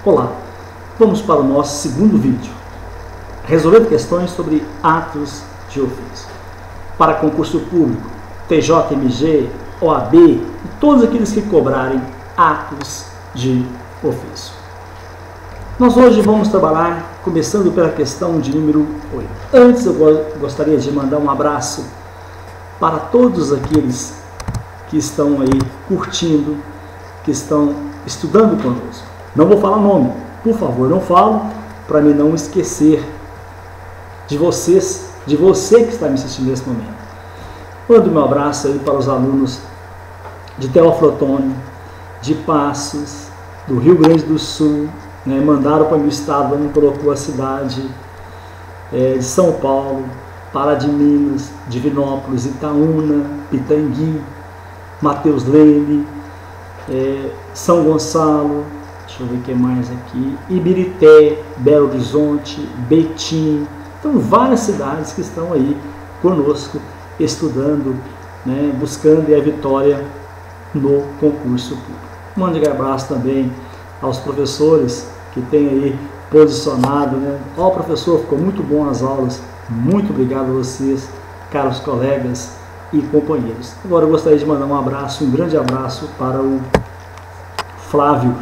Olá, vamos para o nosso segundo vídeo, resolvendo questões sobre atos de ofício. Para concurso público, TJMG, OAB e todos aqueles que cobrarem atos de ofício. Nós hoje vamos trabalhar começando pela questão de número 8. Antes eu gostaria de mandar um abraço para todos aqueles que estão aí curtindo, que estão estudando conosco. Não vou falar nome, por favor, não falo, para mim não esquecer de vocês, de você que está me assistindo nesse momento. Mando meu abraço aí para os alunos de Teófilo Otoni, de Passos, do Rio Grande do Sul, né? Mandaram para o meu estado, não colocou a cidade, de São Paulo, Pará de Minas, Divinópolis, Itaúna, Pitangui, Mateus Leme, São Gonçalo, deixa eu ver o que mais aqui, Ibirité, Belo Horizonte, Betim. Então, várias cidades que estão aí conosco, estudando, né, buscando a vitória no concurso público. Mando um abraço também aos professores que têm aí posicionado, né? Ó, professor, ficou muito bom as aulas. Muito obrigado a vocês, caros colegas e companheiros. Agora eu gostaria de mandar um abraço, um grande abraço para o Flávio,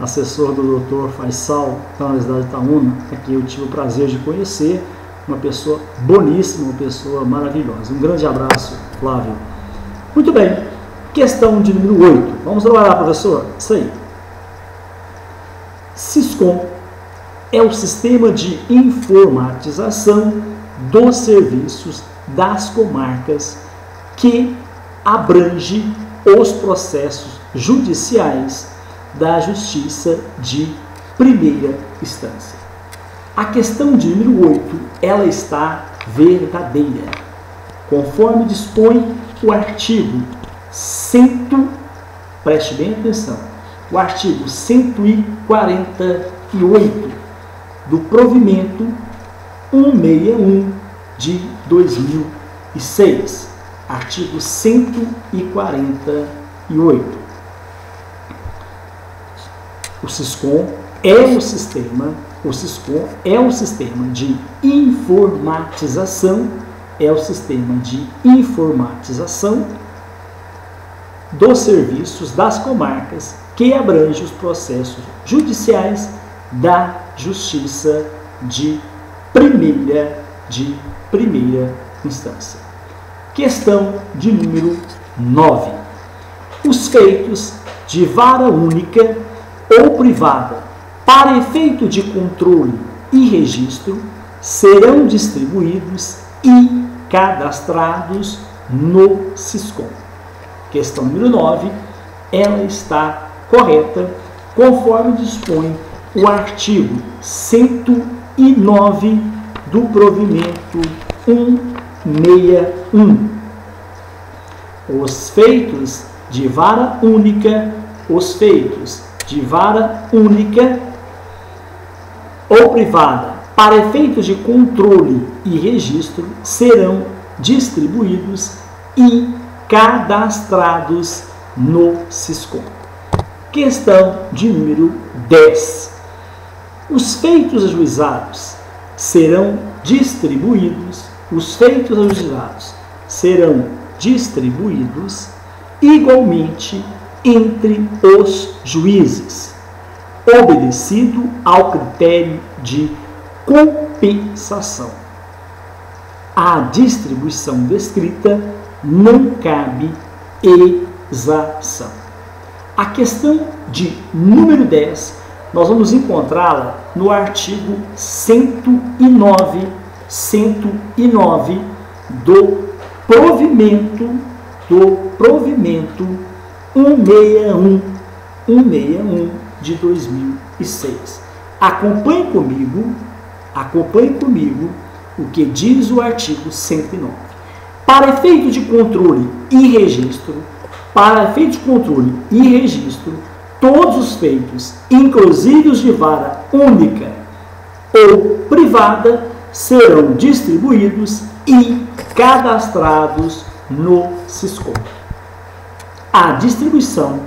assessor do Dr. Faisal, da Universidade de Itaúna, a quem eu tive o prazer de conhecer, uma pessoa boníssima, uma pessoa maravilhosa. Um grande abraço, Flávio. Muito bem, questão de número 8. Vamos trabalhar, professor? Isso aí. SISCOM é o sistema de informatização dos serviços das comarcas que abrange os processos judiciais da Justiça de primeira instância. A questão de número 8, ela está verdadeira, conforme dispõe o artigo preste bem atenção, o artigo 148 do provimento 161 de 2006, artigo 148. O SISCOM é um sistema de informatização, dos serviços das comarcas que abrange os processos judiciais da Justiça de primeira instância. Questão de número 9. Os feitos de vara única ou privada para efeito de controle e registro serão distribuídos e cadastrados no SISCOM. Questão número 9, ela está correta, conforme dispõe o artigo 109 do provimento 161. Os feitos de vara única ou privada para efeitos de controle e registro serão distribuídos e cadastrados no SISCOM. Questão de número 10. Os feitos ajuizados serão distribuídos igualmente entre os juízes, obedecido ao critério de compensação. A distribuição descrita não cabe exação. A questão de número 10, nós vamos encontrá-la no artigo 109 do provimento 161 de 2006. Acompanhe comigo o que diz o artigo 109. Para efeito de controle e registro, todos os feitos, inclusive os de vara única ou privada, serão distribuídos e cadastrados no SISCOM. A distribuição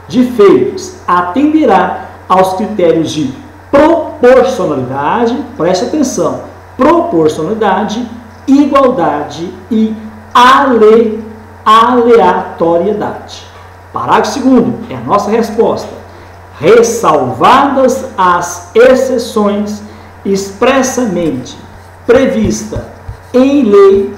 de feitos atenderá aos critérios de proporcionalidade, preste atenção, proporcionalidade, igualdade e aleatoriedade. Parágrafo 2º é a nossa resposta. Ressalvadas as exceções expressamente prevista em lei,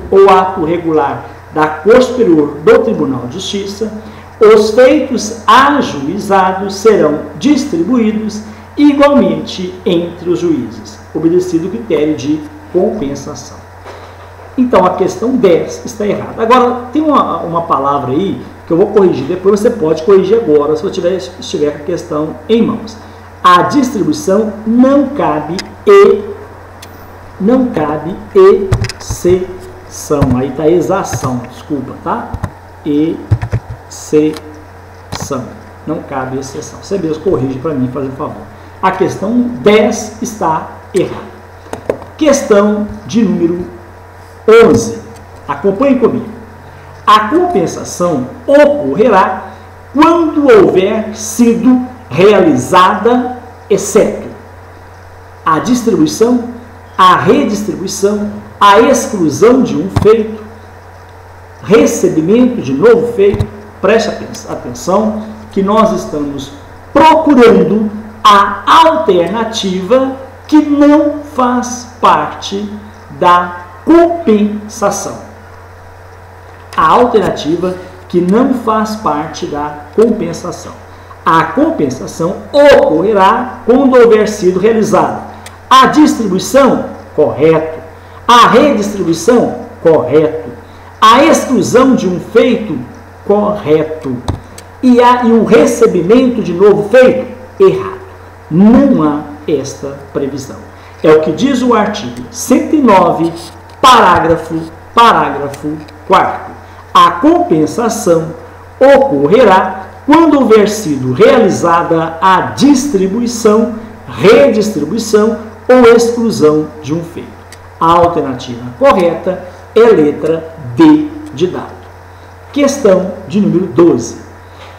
ou ato regular da Corte Superior do Tribunal de Justiça, os feitos ajuizados serão distribuídos igualmente entre os juízes, obedecido o critério de compensação. Então, a questão 10 está errada. Agora, tem uma palavra aí que eu vou corrigir, depois você pode corrigir agora, se você estiver com a questão em mãos. A distribuição não cabe exceção. Aí está exação, desculpa, tá? Exceção. Não cabe exceção. Você mesmo corrige para mim, fazer um favor. A questão 10 está errada. Questão de número 11. Acompanhe comigo. A compensação ocorrerá quando houver sido realizada, exceto a distribuição, a redistribuição, a exclusão de um feito, recebimento de novo feito. Preste atenção que nós estamos procurando a alternativa que não faz parte da compensação. A alternativa que não faz parte da compensação. A compensação ocorrerá quando houver sido realizada a distribuição, correto. A redistribuição, correto. A exclusão de um feito, correto. E o recebimento de novo feito, errado. Não há esta previsão. É o que diz o artigo 109, parágrafo 4º. A compensação ocorrerá quando houver sido realizada a distribuição, redistribuição ou exclusão de um feito. A alternativa correta é a letra D de dado. Questão de número 12.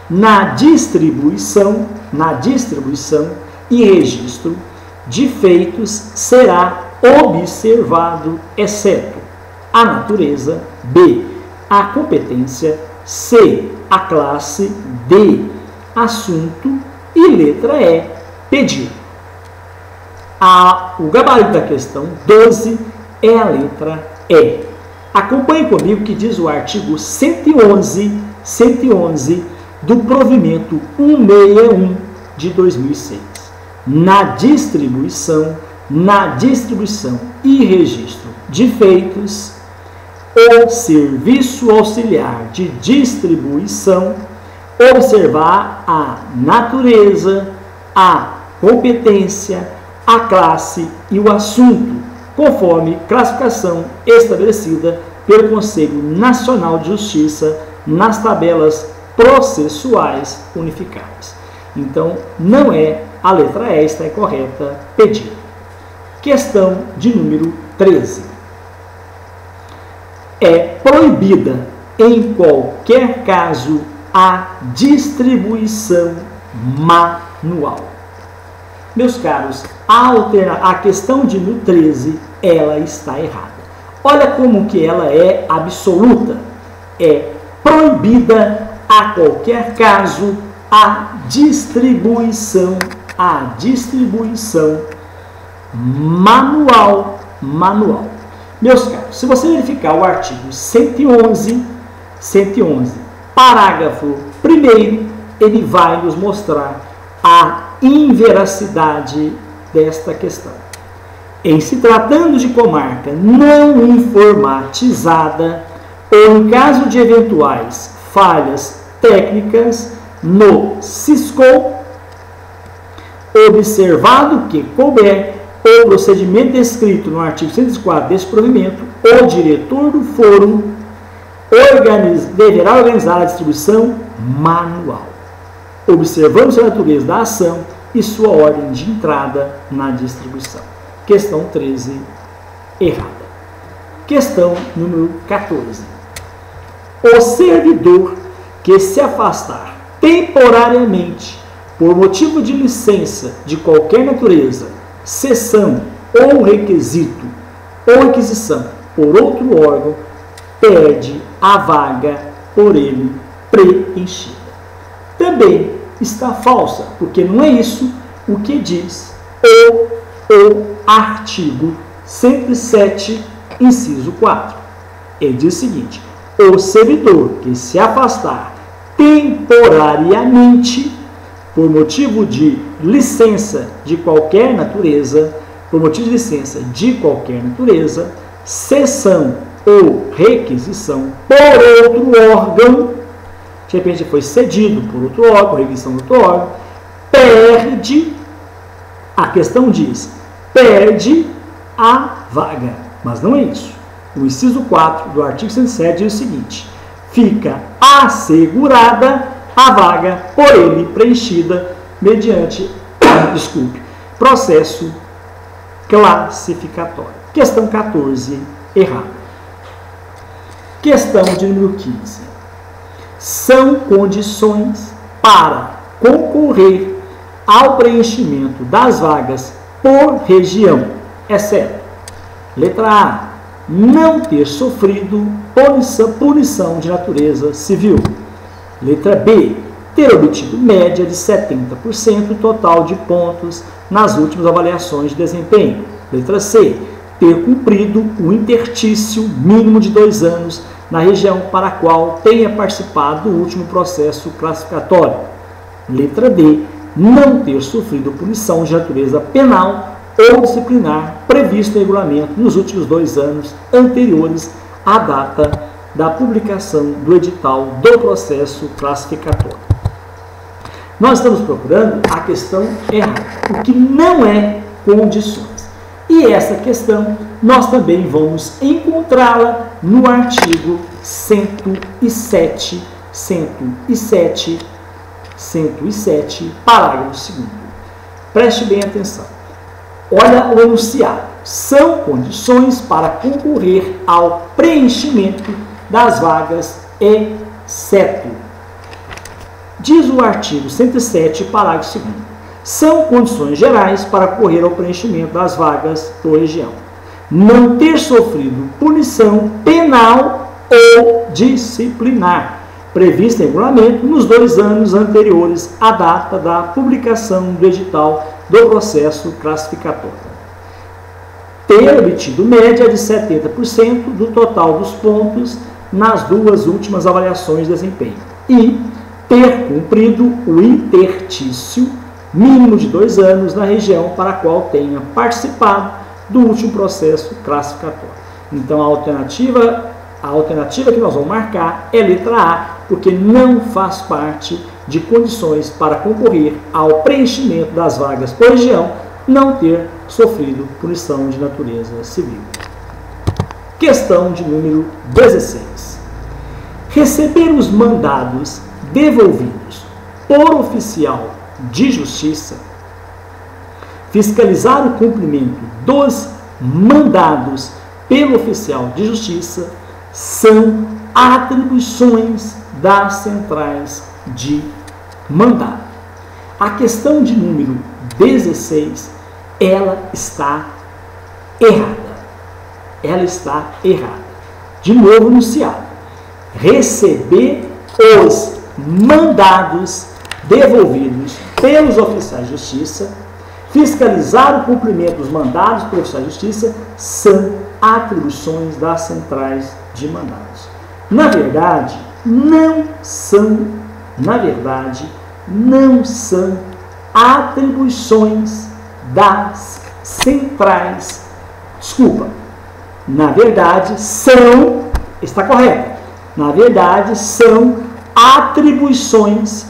Na distribuição e registro de feitos será observado, exceto a natureza, B, a competência, C, a classe, D, assunto e letra E, pedido. O gabarito da questão 12 é a letra E. Acompanhe comigo que diz o artigo 111 do provimento 161 de 2006. Na distribuição e registro de feitos, o serviço auxiliar de distribuição observar a natureza, a competência, a classe e o assunto, conforme classificação estabelecida pelo Conselho Nacional de Justiça nas tabelas processuais unificadas. Então, não é a letra E, está incorreta, pedido. Questão de número 13. É proibida, em qualquer caso, a distribuição manual. Meus caros, a questão de número 13, ela está errada. Olha como que ela é absoluta. É proibida, a qualquer caso, a distribuição manual. Meus caros, se você verificar o artigo 111, parágrafo 1º, ele vai nos mostrar a inveracidade desta questão. Em se tratando de comarca não informatizada ou em caso de eventuais falhas técnicas no SISCOM, observado que couber o procedimento descrito no artigo 104 deste provimento, o diretor do fórum deverá organizar a distribuição manual, observando a natureza da ação e sua ordem de entrada na distribuição. Questão 13, errada. Questão número 14. O servidor que se afastar temporariamente, por motivo de licença de qualquer natureza, cessão ou requisito ou requisição por outro órgão, perde a vaga por ele preenchida. Também está falsa, porque não é isso o que diz o artigo 107, inciso 4. Ele diz o seguinte: o servidor que se afastar temporariamente por motivo de licença de qualquer natureza, cessão ou requisição por outro órgão, de repente foi cedido por outro órgão, requisição de outro órgão, perde, a questão diz, perde a vaga. Mas não é isso. O inciso 4 do artigo 107 diz o seguinte: fica assegurada a vaga por ele preenchida mediante, processo classificatório. Questão 14, errada. Questão de número 15. São condições para concorrer ao preenchimento das vagas por região, exceto: letra A, não ter sofrido punição de natureza civil. Letra B, ter obtido média de 70% total de pontos nas últimas avaliações de desempenho. Letra C, ter cumprido o interstício mínimo de 2 anos na região para a qual tenha participado do último processo classificatório. Letra D, não ter sofrido punição de natureza penal ou disciplinar previsto em regulamento nos últimos 2 anos anteriores à data da publicação do edital do processo classificatório. Nós estamos procurando a questão errada, o que não é condições. E essa questão nós também vamos encontrá-la no artigo 107, parágrafo 2º. Preste bem atenção. Olha o enunciado. São condições para concorrer ao preenchimento das vagas, exceto. Diz o artigo 107, parágrafo 2º. São condições gerais para concorrer ao preenchimento das vagas por região: não ter sofrido punição penal ou disciplinar prevista em regulamento nos 2 anos anteriores à data da publicação do edital do processo classificatório, ter obtido média de 70% do total dos pontos nas 2 últimas avaliações de desempenho e ter cumprido o interstício mínimo de 2 anos na região para a qual tenha participado do último processo classificatório. Então, a alternativa que nós vamos marcar é letra A, porque não faz parte de condições para concorrer ao preenchimento das vagas por região não ter sofrido punição de natureza civil. Questão de número 16. Receber os mandados devolvidos por oficial de justiça, fiscalizar o cumprimento dos mandados pelo oficial de justiça, são atribuições das centrais de mandado. A questão de número 16, ela está errada. Ela está errada. De novo enunciado: receber os mandados devolvidos pelos oficiais de justiça, fiscalizar o cumprimento dos mandados pelos oficiais de justiça, são atribuições das centrais de mandados. Na verdade, não são atribuições das centrais. Na verdade, está correto. Na verdade, são atribuições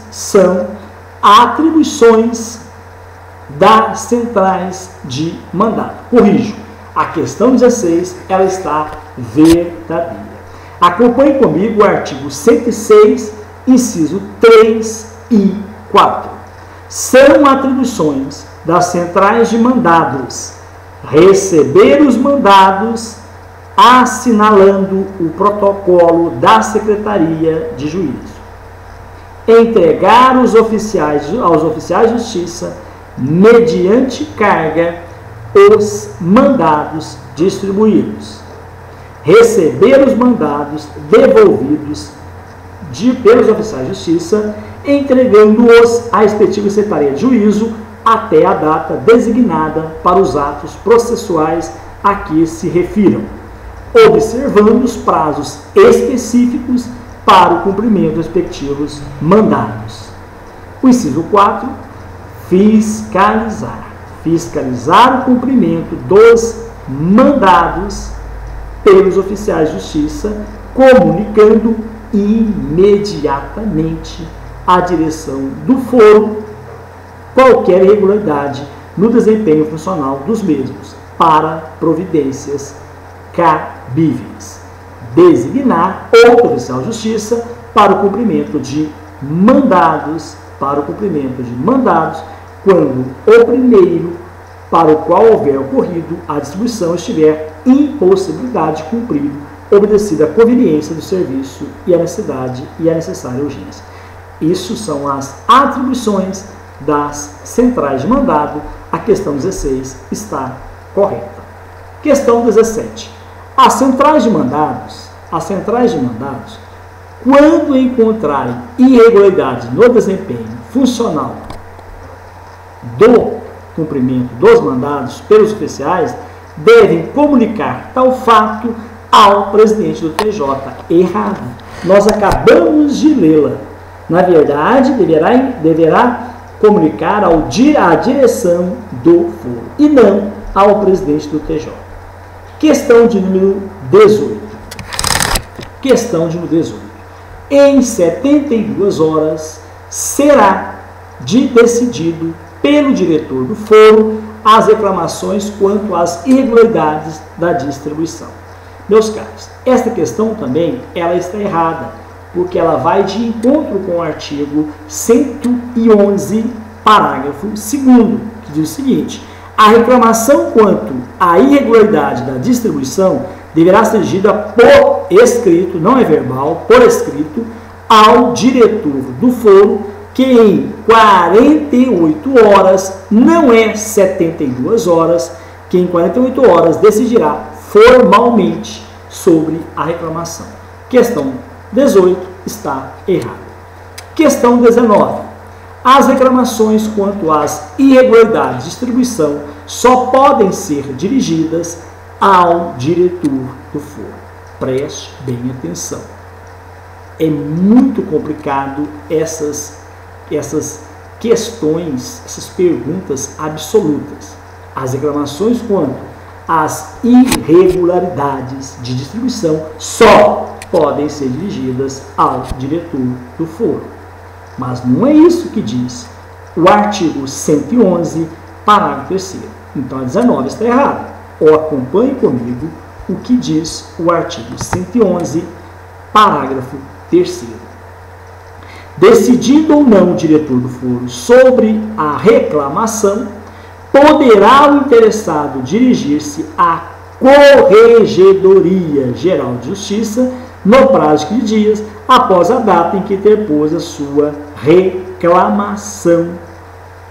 das centrais de mandato. Corrijo. A questão 16, ela está verdadeira. Acompanhe comigo o artigo 106, inciso 3 e 4. São atribuições das centrais de mandados receber os mandados assinalando o protocolo da Secretaria de Juízo. entregar aos oficiais de justiça, mediante carga, os mandados distribuídos, receber os mandados devolvidos pelos oficiais de justiça, entregando-os à respectiva secretaria de juízo até a data designada para os atos processuais a que se refiram, observando os prazos específicos para o cumprimento dos respectivos mandados. O inciso 4, fiscalizar. Fiscalizar o cumprimento dos mandados pelos oficiais de justiça, comunicando imediatamente à direção do foro qualquer irregularidade no desempenho funcional dos mesmos, para providências cabíveis. Designar outro oficial de justiça para o cumprimento de mandados, quando o primeiro para o qual houver ocorrido a distribuição estiver impossibilidade de cumprir, obedecida a conveniência do serviço e a necessidade e a necessária urgência. Isso são as atribuições das centrais de mandado. A questão 16 está correta. Questão 17. As centrais de mandados, quando encontrarem irregularidades no desempenho funcional do cumprimento dos mandados pelos oficiais, devem comunicar tal fato ao presidente do TJ. Errado. Nós acabamos de lê-la. Na verdade, deverá comunicar à direção do foro e não ao presidente do TJ. Questão de número 18. Questão de número 18. Em 72 horas será decidido pelo diretor do foro as reclamações quanto às irregularidades da distribuição. Meus caros, esta questão também ela está errada, porque ela vai de encontro com o artigo 111, parágrafo 2º, que diz o seguinte: a reclamação quanto à irregularidade da distribuição deverá ser dirigida por escrito, não é verbal, por escrito, ao diretor do foro, que em 48 horas, não é 72 horas, que em 48 horas decidirá formalmente sobre a reclamação. Questão 18 está errada. Questão 19. As reclamações quanto às irregularidades de distribuição só podem ser dirigidas ao diretor do foro. Preste bem atenção. É muito complicado essas questões, essas perguntas absolutas. As reclamações quanto às irregularidades de distribuição só podem ser dirigidas ao diretor do foro. Mas não é isso que diz o artigo 111, parágrafo 3º. Então a 19 está errada. Ou acompanhe comigo o que diz o artigo 111, parágrafo 3º. Decidido ou não o diretor do foro sobre a reclamação, poderá o interessado dirigir-se à Corregedoria Geral de Justiça no prazo de 15 dias após a data em que interpôs a sua reclamação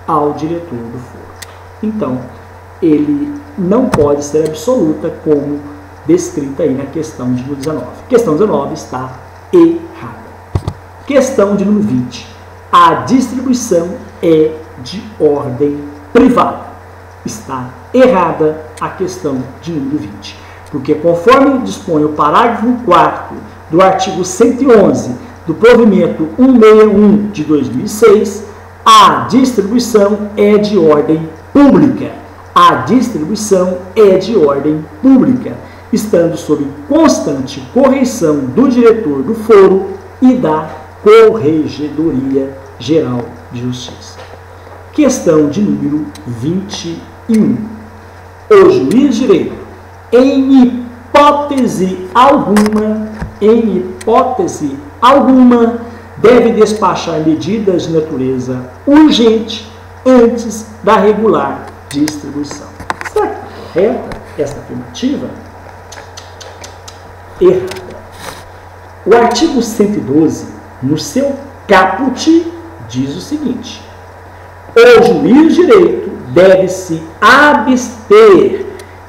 ao diretor do foro. Então, ele não pode ser absoluta como descrita aí na questão de número 19. Questão 19 está errada. Questão de número 20. A distribuição é de ordem privada. Está errada a questão de número 20. Porque conforme dispõe o parágrafo 4º do artigo 111 do provimento 161 de 2006, a distribuição é de ordem pública. A distribuição é de ordem pública, estando sob constante correição do diretor do foro e da Corregedoria Geral de Justiça. Questão de número 21. O juiz de direito, em hipótese alguma, deve despachar medidas de natureza urgente antes da regular distribuição. Será que está correta esta afirmativa? Errada. O artigo 112, no seu caput diz o seguinte: o juiz de direito deve se abster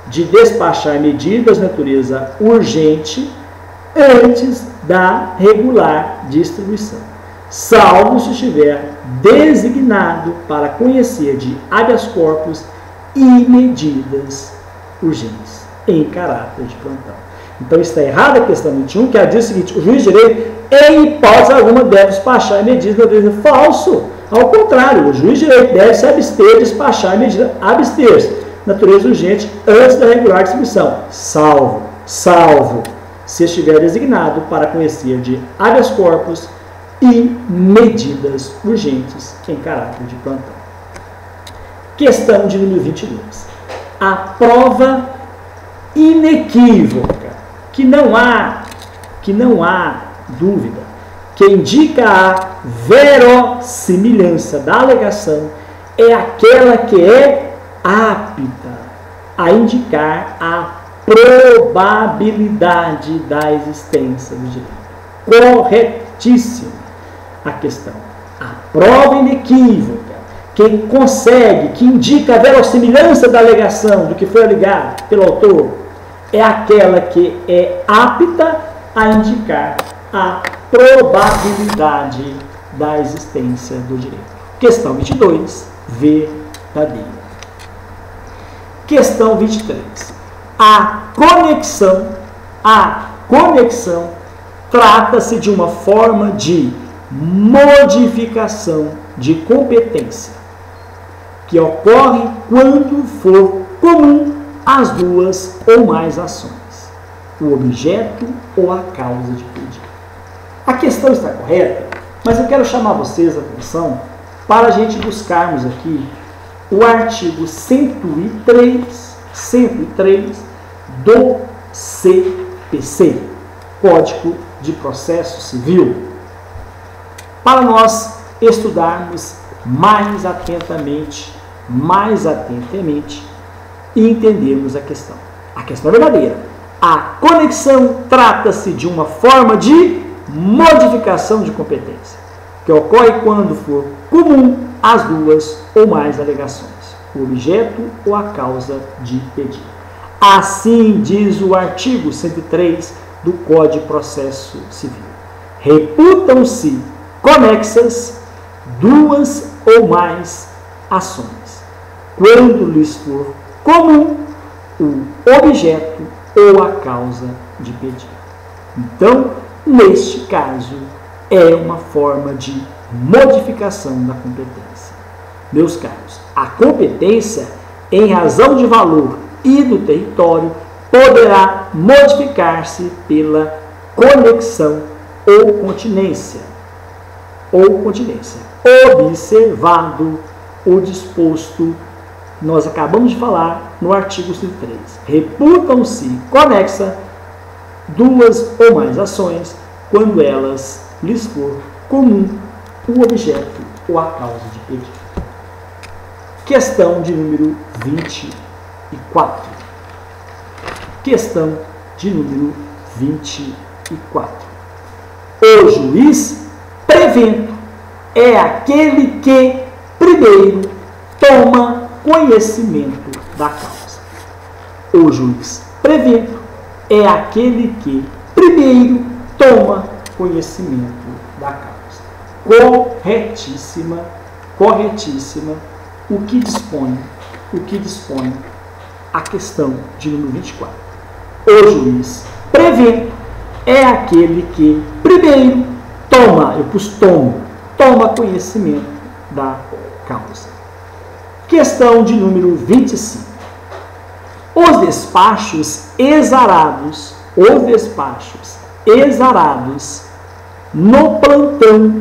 de despachar medidas de natureza urgente antes da regular distribuição, salvo se estiver designado para conhecer de habeas corpus e medidas urgentes em caráter de plantão. Então está errada a questão 21, que ela diz o seguinte: o juiz de direito, em hipótese alguma, deve despachar medidas de natureza falso. Ao contrário, o juiz de direito deve se abster de despachar medidas, abster-se, natureza urgente antes da regular distribuição, salvo se estiver designado para conhecer de habeas corpus e medidas urgentes em caráter de plantão. Questão de número 22. A prova inequívoca, que não há dúvida, que indica a verossimilhança da alegação, é aquela que é apta a indicar a probabilidade da existência do direito. Corretíssima a questão. A prova inequívoca, que consegue, que indica a verossimilhança da alegação, do que foi alegado pelo autor, é aquela que é apta a indicar a probabilidade da existência do direito. Questão 22, verdadeira. Questão 23. A conexão trata-se de uma forma de modificação de competência que ocorre quando for comum as duas ou mais ações, o objeto ou a causa de pedido. A questão está correta, mas eu quero chamar vocês a atenção para a gente buscarmos aqui o artigo 103 do CPC, Código de Processo Civil, para nós estudarmos mais atentamente e entendermos a questão. A questão é verdadeira. A conexão trata-se de uma forma de modificação de competência, que ocorre quando for comum as duas ou mais alegações, o objeto ou a causa de pedido. Assim diz o artigo 103 do Código de Processo Civil. Reputam-se conexas duas ou mais ações, quando lhes for comum o objeto ou a causa de pedido. Então, neste caso, é uma forma de modificação da competência. Meus caros, a competência, em razão de valor e do território, poderá modificar-se pela conexão ou continência, observado o disposto, nós acabamos de falar no artigo 103. Reputam-se conexa duas ou mais ações, quando elas lhes for comum o objeto ou a causa de pedido. Questão de número 24. Questão de número 24. O juiz prevento é aquele que primeiro toma conhecimento da causa. O juiz prevento é aquele que primeiro toma conhecimento da causa. Corretíssima o que dispõe a questão de número 24. O juiz prevento é aquele que primeiro toma conhecimento da causa. Questão de número 25. Os despachos exarados no plantão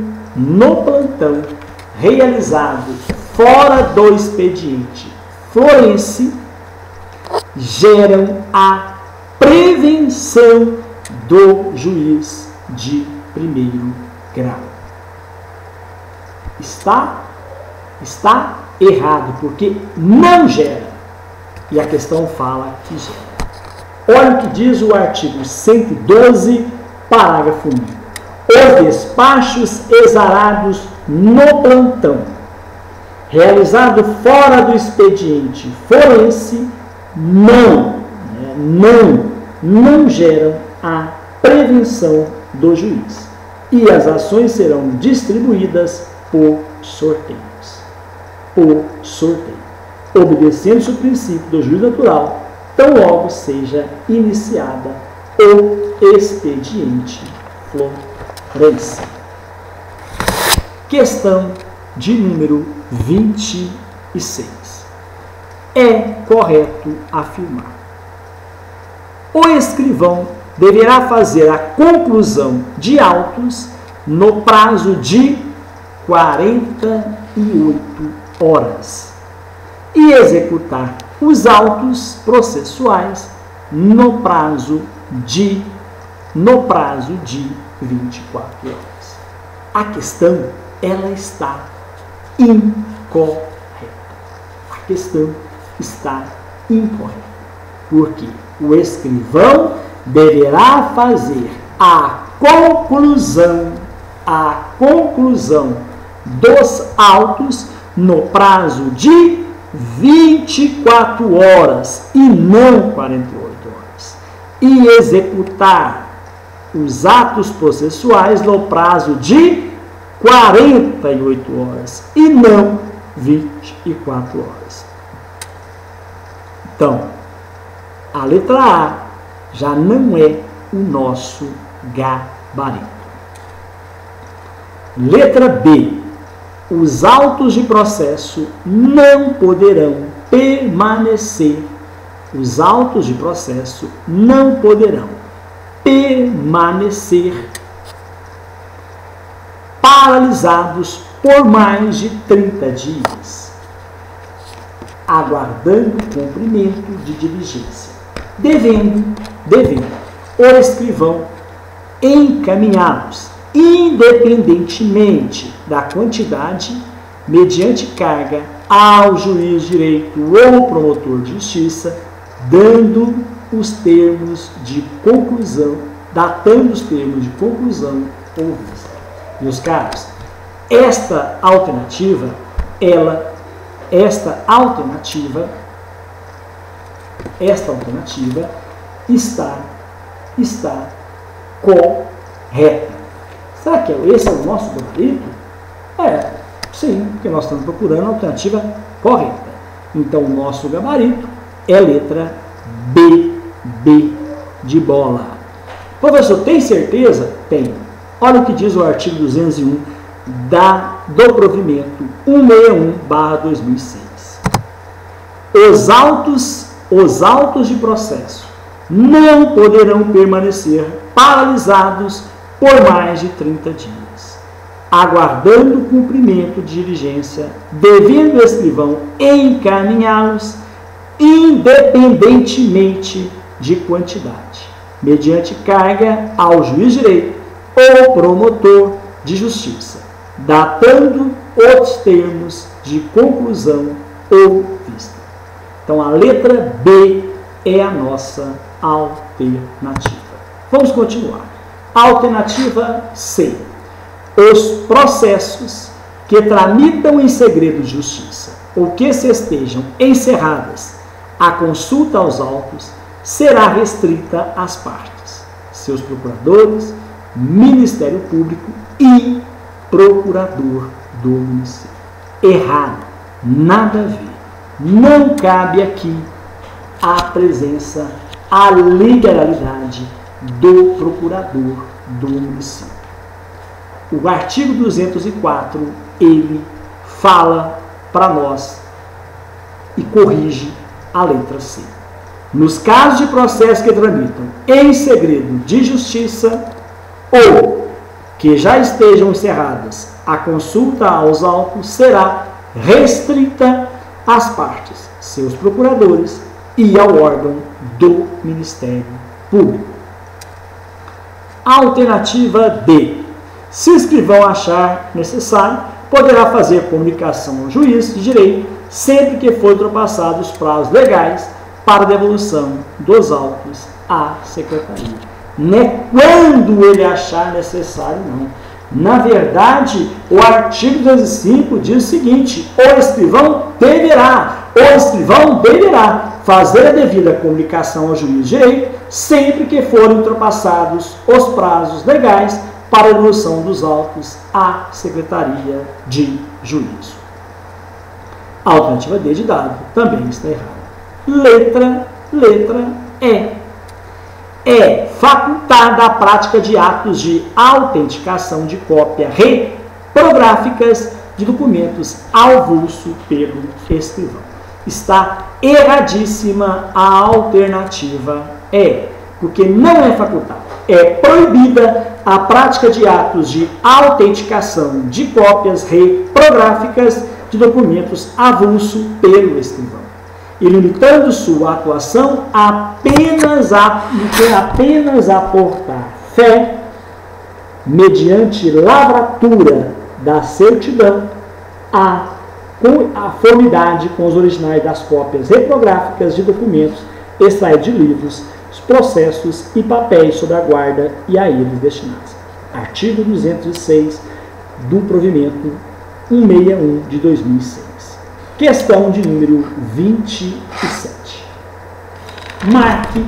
realizado fora do expediente forense geram a prevenção do juiz de primeiro grau. Está errado, porque não gera. E a questão fala que gera. Olha o que diz o artigo 112, parágrafo 1. os despachos exarados no plantão, realizado fora do expediente forense, não geram a prevenção do juiz, e as ações serão distribuídas por sorteios. Obedecendo-se o princípio do juiz natural, tão logo seja iniciada o expediente forense. Questão de número 26. É correto afirmar: o escrivão deverá fazer a conclusão de autos no prazo de 48 horas e executar os autos processuais no prazo de 24 horas. A questão, ela está incorreta. A questão está incorreta. Porque o escrivão deverá fazer a conclusão dos autos no prazo de 24 horas e não 48 horas. E executar os atos processuais no prazo de 48 horas e não 24 horas. Então, a letra A já não é o nosso gabarito. Letra B. Os autos de processo não poderão permanecer. Os autos de processo não poderão permanecer paralisados por mais de 30 dias, aguardando cumprimento de diligência, devendo o escrivão encaminhá-los, independentemente da quantidade, mediante carga, ao juiz de direito ou promotor de justiça, datando os termos de conclusão ou vista. Meus caros, esta alternativa está correta. Será que esse é o nosso gabarito? Sim, porque nós estamos procurando a alternativa correta. Então, o nosso gabarito é a letra B de bola. Professor, tem certeza? Tem. Olha o que diz o artigo 201 do provimento 161/2006. Os autos de processo não poderão permanecer paralisados por mais de 30 dias, aguardando o cumprimento de diligência, devendo o escrivão encaminhá-los independentemente de quantidade, mediante carga ao juiz de direito ou promotor de justiça, datando os termos de conclusão ou vista. Então, a letra B é a nossa alternativa. Vamos continuar. Alternativa C. Os processos que tramitam em segredo de justiça ou que se estejam encerradas, a consulta aos autos será restrita às partes, seus procuradores, Ministério Público e procurador do município. Errado, nada a ver. Não cabe aqui a presença, a legalidade do procurador do município. O artigo 204, ele fala para nós e corrige a letra C. Nos casos de processos que tramitam em segredo de justiça ou que já estejam encerradas, a consulta aos autos será restrita às partes, seus procuradores e ao órgão do Ministério Público. Alternativa D. Se o escrivão achar necessário, poderá fazer comunicação ao juiz de direito sempre que for ultrapassado os prazos legais para devolução dos autos à secretaria. Não é quando ele achar necessário, não. Na verdade, o artigo 205 diz o seguinte: o escrivão deverá fazer a devida comunicação ao juiz de direito sempre que forem ultrapassados os prazos legais para a devolução dos autos à Secretaria de Juízo. A alternativa D de dado também está errada. Letra E. É facultada a prática de atos de autenticação de cópia reprográficas de documentos avulso pelo escrivão. Está erradíssima a alternativa E, porque não é facultada. É proibida a prática de atos de autenticação de cópias reprográficas de documentos avulso pelo escrivão, e limitando sua atuação apenas a portar fé mediante lavratura da certidão a conformidade com os originais das cópias reprográficas de documentos extraídos de livros, processos e papéis sob a guarda e a eles destinados. Artigo 206 do provimento 161 de 2006. Questão de número 27. Marque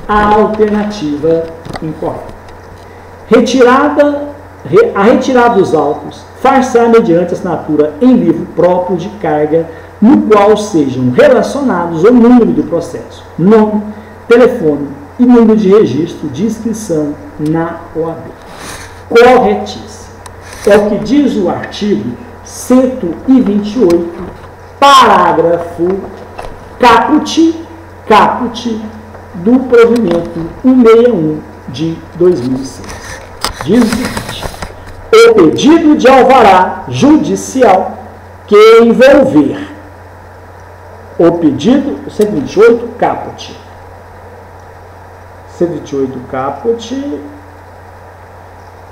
a alternativa incorreta. A retirada dos autos far-se-á mediante assinatura em livro próprio de carga, no qual sejam relacionados o número do processo, nome, telefone e número de registro de inscrição na OAB. Corretíssimo. É o que diz o artigo 128, parágrafo caput do provimento 161 de 2006. Diz o seguinte: o pedido de alvará judicial que envolver o pedido 128 caput. 128 caput,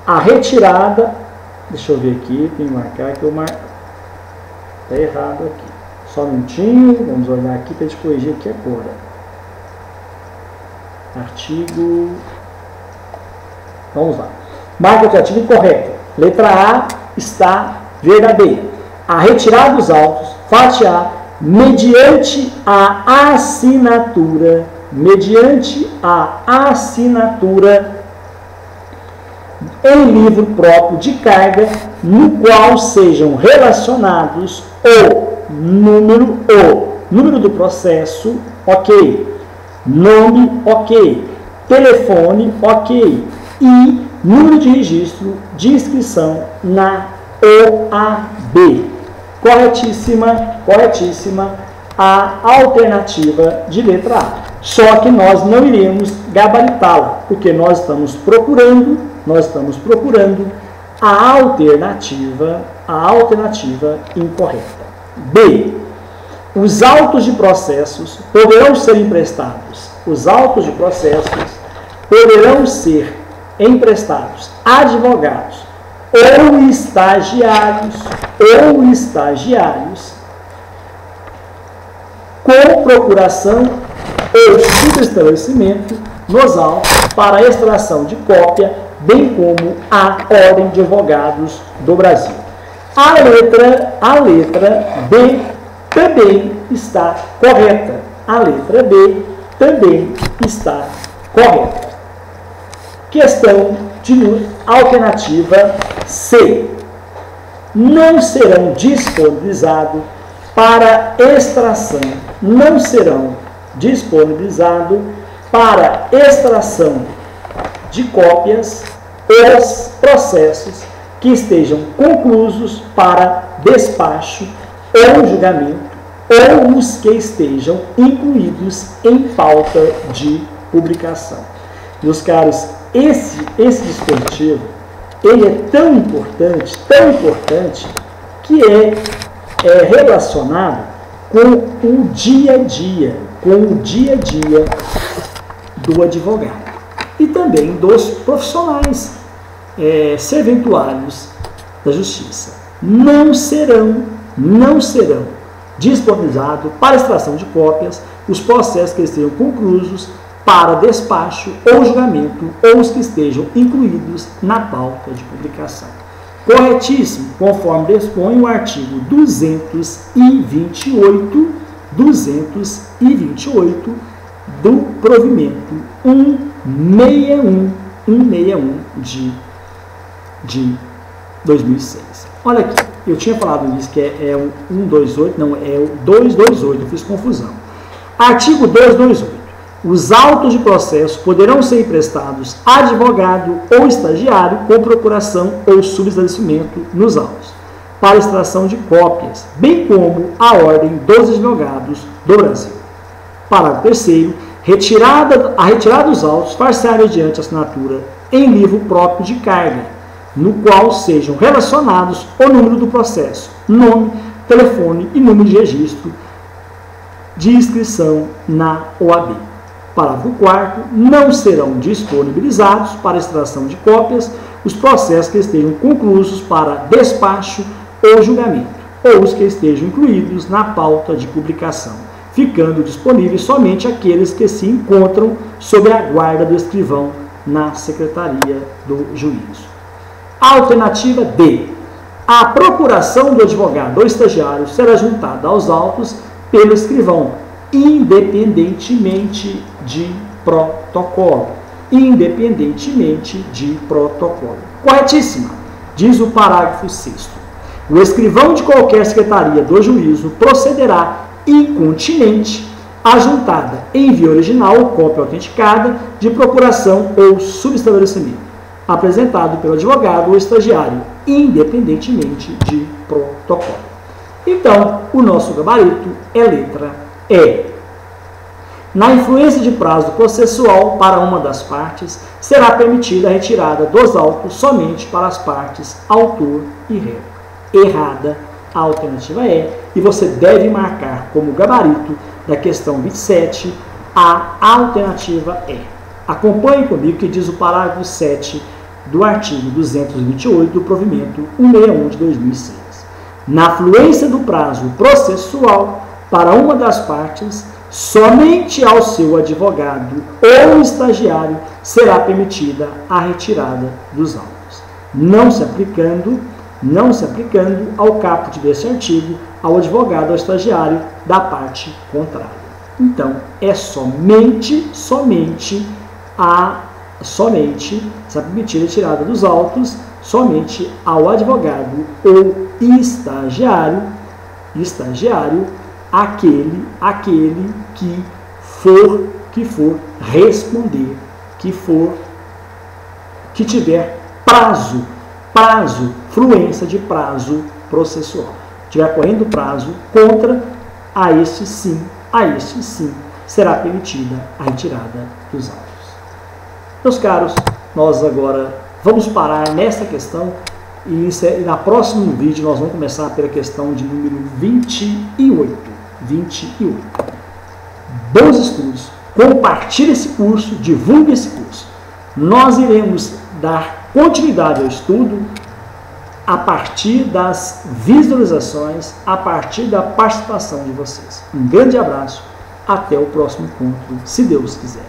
a retirada, deixa eu ver aqui, tem que marcar que eu marco. Está errado aqui. Só um minutinho, vamos olhar aqui para a gente corrigir aqui agora. Artigo. Vamos lá. Marca a alternativa incorreta. Letra A está verdadeira. A retirada dos autos far-se-á mediante a assinatura em livro próprio de carga, no qual sejam relacionados o número do processo, ok, nome, ok, telefone, ok, e número de registro de inscrição na OAB. Corretíssima a alternativa de letra A. Só que nós não iremos gabaritá-la, porque nós estamos procurando a alternativa incorreta. B. Os autos de processos poderão ser emprestados. Os autos de processos poderão ser emprestados a advogados ou estagiários com procuração ou subestabelecimento nos autos para extração de cópia, bem como a Ordem de Advogados do Brasil. A letra B também está correta. A letra B também está correta. Questão de alternativa C. Não serão disponibilizados para extração, de cópias os processos que estejam conclusos para despacho ou julgamento, ou os que estejam incluídos em pauta de publicação. Meus caros, esse dispositivo, ele é tão importante, que é relacionado com o dia a dia, do advogado e também dos profissionais serventuários da justiça. Não serão disponibilizados para extração de cópias os processos que estejam conclusos para despacho ou julgamento, ou os que estejam incluídos na pauta de publicação. Corretíssimo, conforme dispõe o artigo 228 do provimento 161 de 2006. Olha aqui, eu tinha falado disso, que é o 128, não, é o 228, eu fiz confusão. Artigo 228. Os autos de processo poderão ser emprestados a advogado ou estagiário com procuração ou subestabelecimento nos autos, para extração de cópias, bem como a Ordem dos Advogados do Brasil. Parágrafo 3º. A retirada dos autos far-se-á mediante assinatura em livro próprio de carga, no qual sejam relacionados o número do processo, nome, telefone e número de registro de inscrição na OAB. Parágrafo 4º. Não serão disponibilizados para extração de cópias os processos que estejam conclusos para despacho ou julgamento, ou os que estejam incluídos na pauta de publicação, ficando disponíveis somente aqueles que se encontram sob a guarda do escrivão na Secretaria do Juízo. Alternativa D. A procuração do advogado ou estagiário será juntada aos autos pelo escrivão, independentemente de protocolo. Independentemente de protocolo. Corretíssima. Diz o parágrafo 6º. O escrivão de qualquer secretaria do juízo procederá incontinente a juntada em via original ou cópia autenticada de procuração ou subestabelecimento, apresentado pelo advogado ou estagiário, independentemente de protocolo. Então, o nosso gabarito é letra E. Na influência de prazo processual para uma das partes, será permitida a retirada dos autos somente para as partes autor e réu. Errada a alternativa E, e você deve marcar como gabarito da questão 27 a alternativa E. Acompanhe comigo que diz o parágrafo 7 do artigo 228 do provimento 161 de 2006. Na fluência do prazo processual para uma das partes, somente ao seu advogado ou estagiário será permitida a retirada dos autos, não se aplicando ao caput desse artigo ao advogado ou estagiário da parte contrária. Então, é somente será permitida a retirada dos autos somente ao advogado ou estagiário, aquele que for responder, que tiver fluência de prazo processual. Tiver correndo prazo contra, a este sim, será permitida a retirada dos autos. Meus caros, nós agora vamos parar nessa questão e no próximo vídeo nós vamos começar pela questão de número 28. Bons estudos, compartilhe esse curso, divulgue esse curso. Nós iremos dar continuidade ao estudo a partir das visualizações, a partir da participação de vocês. Um grande abraço, até o próximo encontro, se Deus quiser.